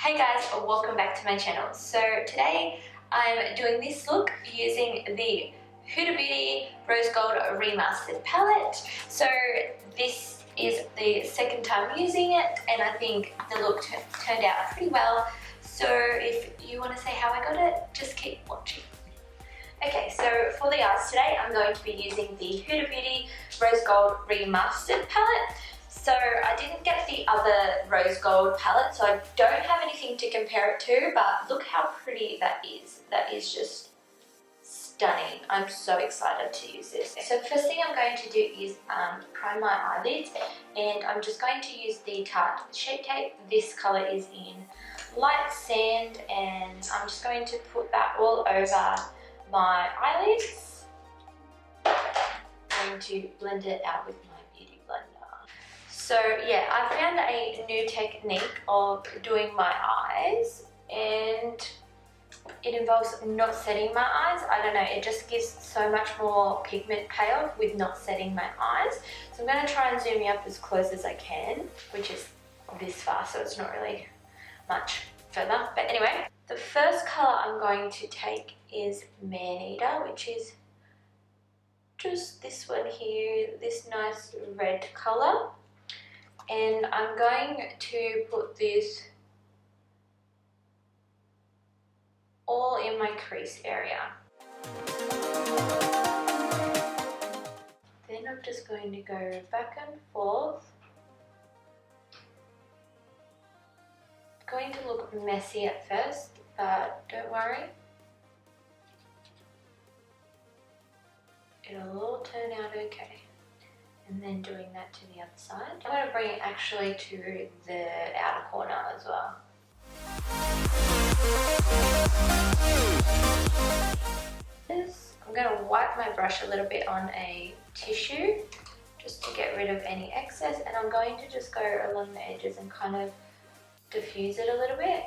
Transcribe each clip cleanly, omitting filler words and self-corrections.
Hey guys, welcome back to my channel. So today I'm doing this look using the Huda Beauty Rose Gold Remastered palette. So this is the second time using it and I think the look turned out pretty well. So if you want to say how I got it, just keep watching. Okay, so for the eyes today I'm going to be using the Huda Beauty Rose Gold Remastered palette. So I didn't get the other rose gold palette, so I don't have anything to compare it to, but look how pretty that is. That is just stunning. I'm so excited to use this. So the first thing I'm going to do is prime my eyelids, and I'm just going to use the Tarte Shape Tape. This color is in light sand, and I'm just going to put that all over my eyelids. I'm going to blend it out with my beauty blender. So yeah, I found a new technique of doing my eyes, and it involves not setting my eyes. I don't know, it just gives so much more pigment payoff with not setting my eyes. So I'm going to try and zoom you up as close as I can, which is this far, so it's not really much further. But anyway, the first color I'm going to take is Man Eater, which is just this one here, this nice red color. And I'm going to put this all in my crease area. Then I'm just going to go back and forth. It's going to look messy at first, but don't worry. It'll all turn out okay. And then doing that to the other side. I'm going to bring it actually to the outer corner as well. I'm going to wipe my brush a little bit on a tissue just to get rid of any excess, and I'm going to just go along the edges and kind of diffuse it a little bit.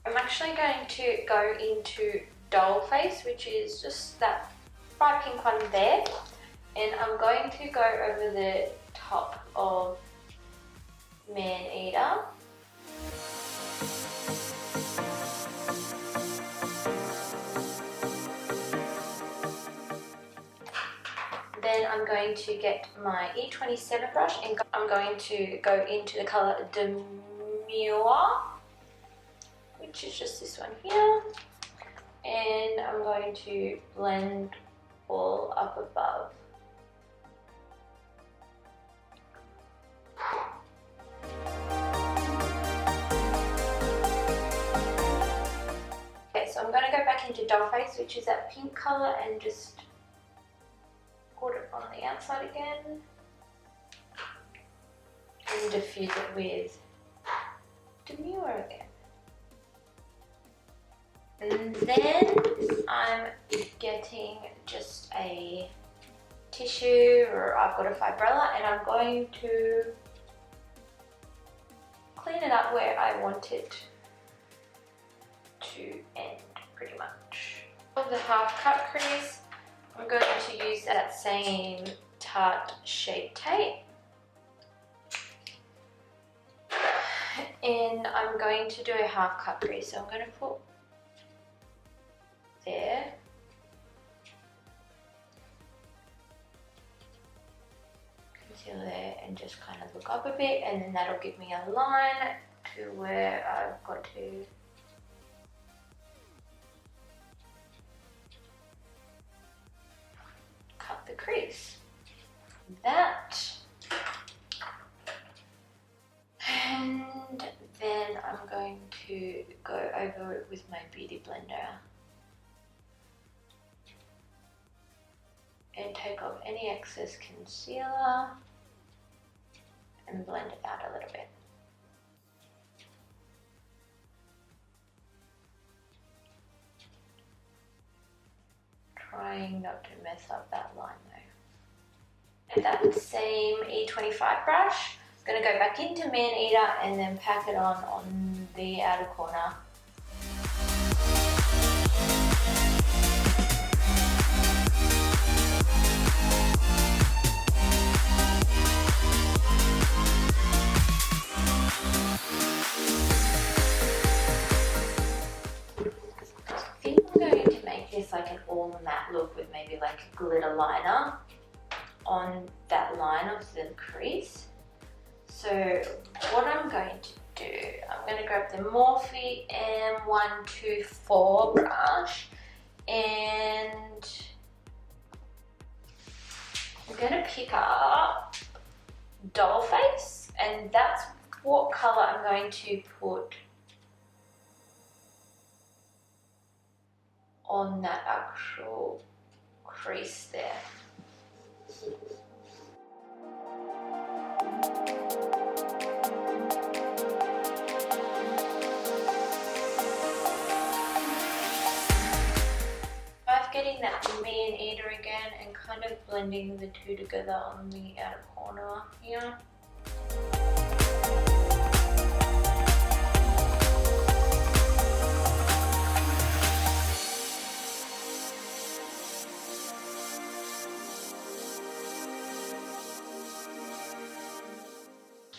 I'm actually going to go into Doll Face, which is just that bright pink one there. And I'm going to go over the top of Man Eater. Then I'm going to get my E27 brush and I'm going to go into the colour Demure, which is just this one here. And I'm going to blend all up above. So I'm going to go back into Doll Face, which is that pink colour, and just put it on the outside again and diffuse it with Demure again. And then I'm getting just a tissue, or I've got a fibrella, and I'm going to clean it up where I want it to end, pretty much. For the half cut crease, I'm going to use that same Tarte Shape Tape, and I'm going to do a half cut crease. So I'm going to put there, conceal there, and just kind of look up a bit, and then that'll give me a line to where I've got to cut the crease. That, and then I'm going to go over it with my beauty blender and take off any excess concealer and blend it out a little bit. Trying not to mess up that line though. And that same E25 brush, I'm going to go back into Man Eater and then pack it on the outer corner. all matte look with maybe like a glitter liner on that line of the crease. So what I'm going to do, I'm going to grab the Morphe M124 brush and I'm going to pick up Doll Face, and that's what colour I'm going to put on that actual crease there. Getting that Man Eater again and kind of blending the two together on the outer corner here.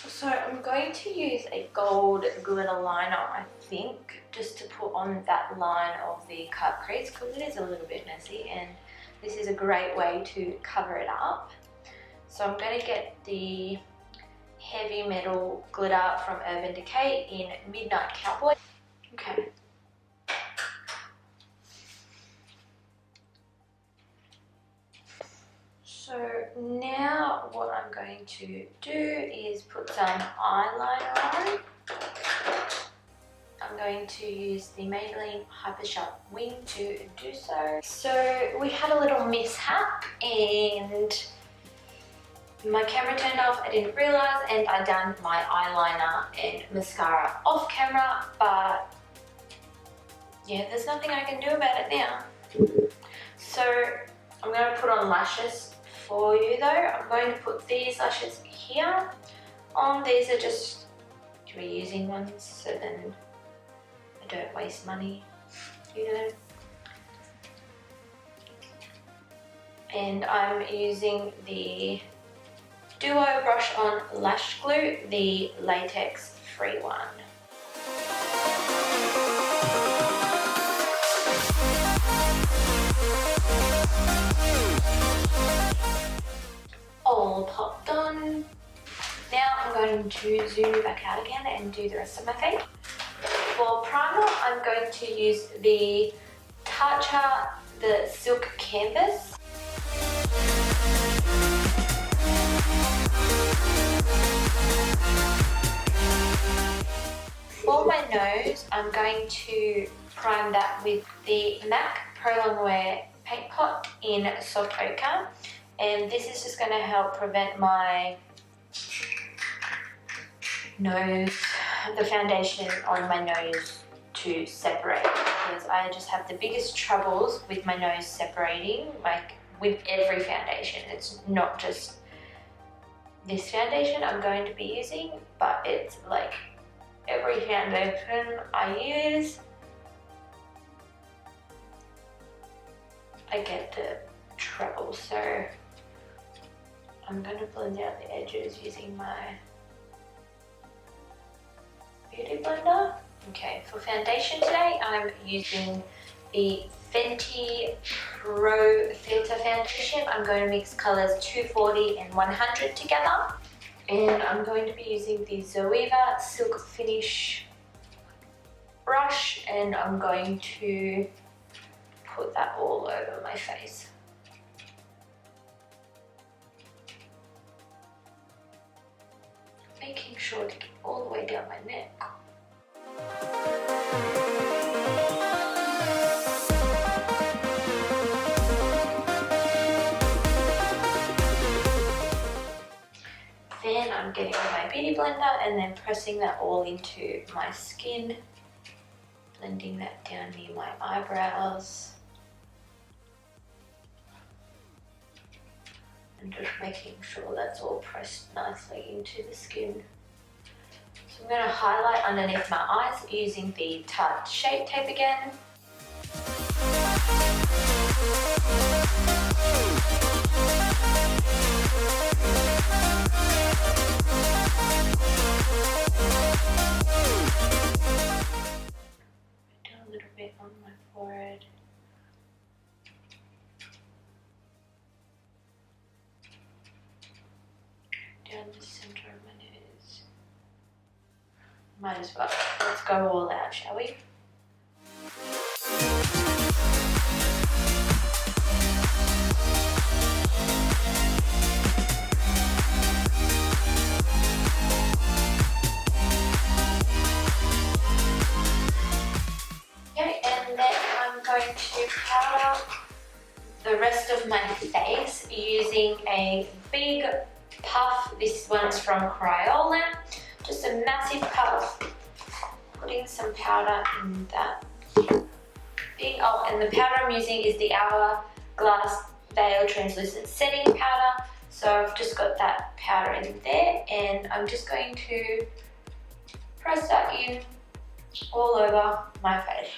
So I'm going to use a gold glitter liner, I think, just to put on that line of the cut crease because it is a little bit messy, and this is a great way to cover it up. So I'm going to get the Heavy Metal glitter from Urban Decay in Midnight Cowboy. Okay. So now what I'm going to do is put some eyeliner on. I'm going to use the Maybelline Hyper Sharp Wing to do so. So we had a little mishap and my camera turned off, I didn't realise, and I done my eyeliner and mascara off camera, but yeah, there's nothing I can do about it now. So I'm going to put on lashes for you though. I'm going to put these lashes here on. These are just reusing ones, so then I don't waste money, you know. And I'm using the Duo Brush On Lash Glue, the latex free one. All popped on. Now I'm going to zoom back out again and do the rest of my face. For primer, I'm going to use the Tatcha, the Silk Canvas. For my nose, I'm going to prime that with the MAC Pro Longwear Paint Pot in Soft Ochre. And this is just going to help prevent my nose, the foundation on my nose to separate, because I just have the biggest troubles with my nose separating, like with every foundation. It's not just this foundation I'm going to be using, but it's like every foundation I use, I get the trouble. So I'm going to blend out the edges using my beauty blender. Okay, for foundation today, I'm using the Fenty Pro Filter Foundation. I'm going to mix colours 240 and 100 together. And I'm going to be using the Zoeva Silk Finish brush, and I'm going to put that all over my face. Making sure to get all the way down my neck. Then I'm getting my beauty blender and then pressing that all into my skin, blending that down near my eyebrows, and just making sure that's all pressed nicely into the skin. So I'm going to highlight underneath my eyes using the Tarte Shape Tape again. Do a little bit on my forehead. Might as well. Let's go all out, shall we? Okay, and then I'm going to powder the rest of my face using a big puff. This one's from Eyeliner. Just a massive puff. Putting some powder in that big. Oh, and the powder I'm using is the Hourglass Veil Translucent Setting Powder. So I've just got that powder in there, and I'm just going to press that in all over my face.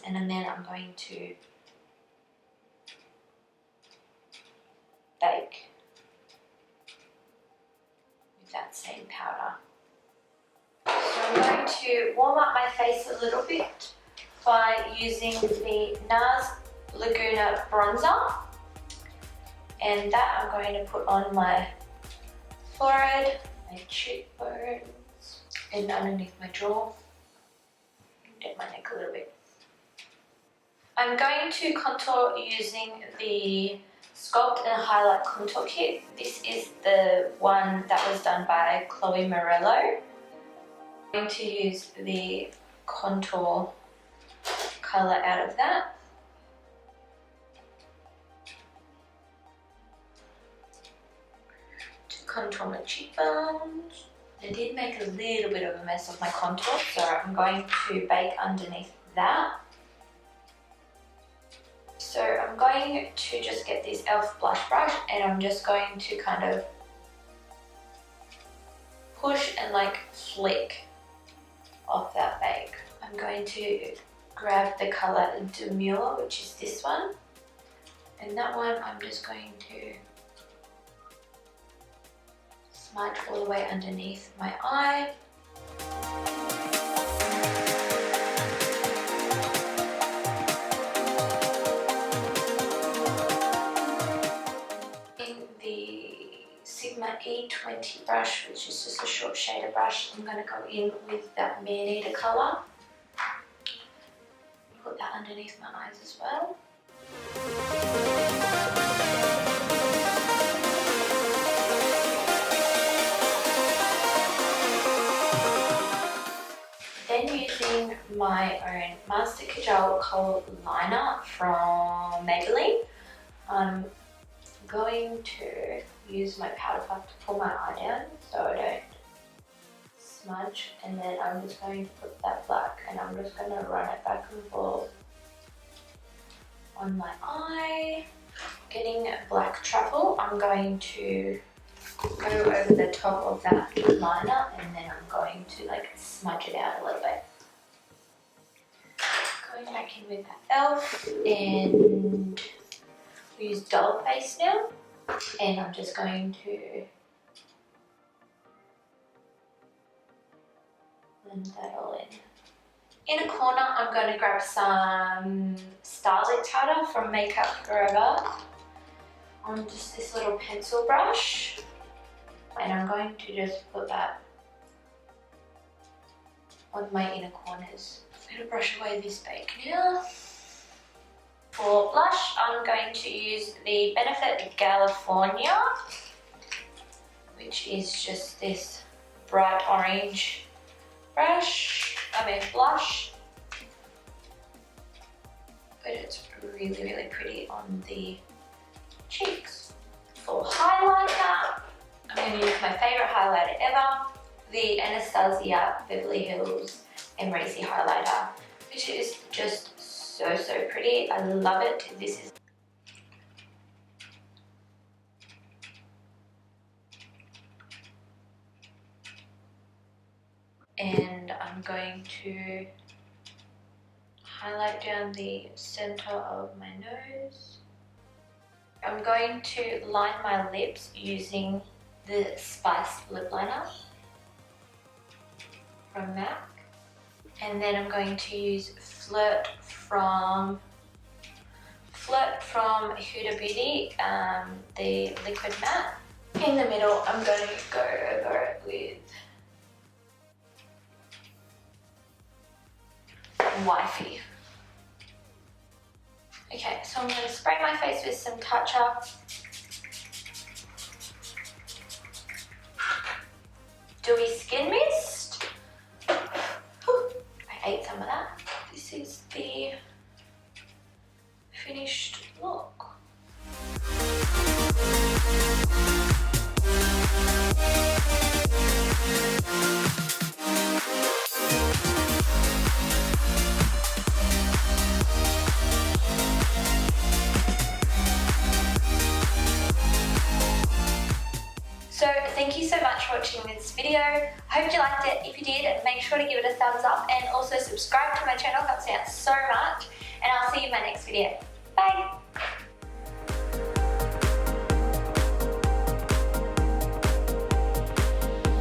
And then I'm going to bake with that same powder. So I'm going to warm up my face a little bit by using the NARS Laguna bronzer, and that I'm going to put on my forehead, my cheekbones, and underneath my jaw, and my neck a little bit. I'm going to contour using the Sculpt and Highlight Contour Kit. This is the one that was done by Chloe Morello. I'm going to use the contour colour out of that. To contour my cheekbones. I did make a little bit of a mess of my contour, so I'm going to bake underneath that. So I'm going to just get this e.l.f. blush brush, and I'm just going to kind of push and like flick off that bake. I'm going to grab the colour Demure, which is this one, and that one I'm just going to smudge all the way underneath my eye. E20 brush, which is just a short shader brush, I'm going to go in with that Man Eater colour. Put that underneath my eyes as well. Then using my own Master Kajal Kohl Liner from Maybelline, I'm going to use my powder puff to pull my eye down so I don't smudge, and then I'm just going to put that black and I'm just going to run it back and forth on my eye. Getting black truffle, I'm going to go over the top of that liner, and then I'm going to like smudge it out a little bit. Going back in with that e.l.f. and use Doll Face now. And I'm just going to blend that all in. In a corner, I'm going to grab some Starlit powder from Makeup Forever on just this little pencil brush. And I'm going to just put that on my inner corners. I'm going to brush away this bake now. For blush, I'm going to use the Benefit California, which is just this bright orange blush. But it's really, really pretty on the cheeks. For highlighter, I'm going to use my favourite highlighter ever, the Anastasia Beverly Hills Emery highlighter, which is just so pretty. I love it. This is and I'm going to highlight down the center of my nose. I'm going to line my lips using the Spice lip liner from MAC. And then I'm going to use Flirt from Flirt from Huda Beauty, the liquid matte. In the middle, I'm going to go over it with Wifey. Okay, so I'm going to spray my face with some touch-up. Dewy Skin Mist. Whew, I ate some of that. This is the finished look. So thank you so much for watching this video. I hope you liked it. If you did, make sure to give it a thumbs up and also subscribe to my channel. Helps me out so much. And I'll see you in my next video. Bye!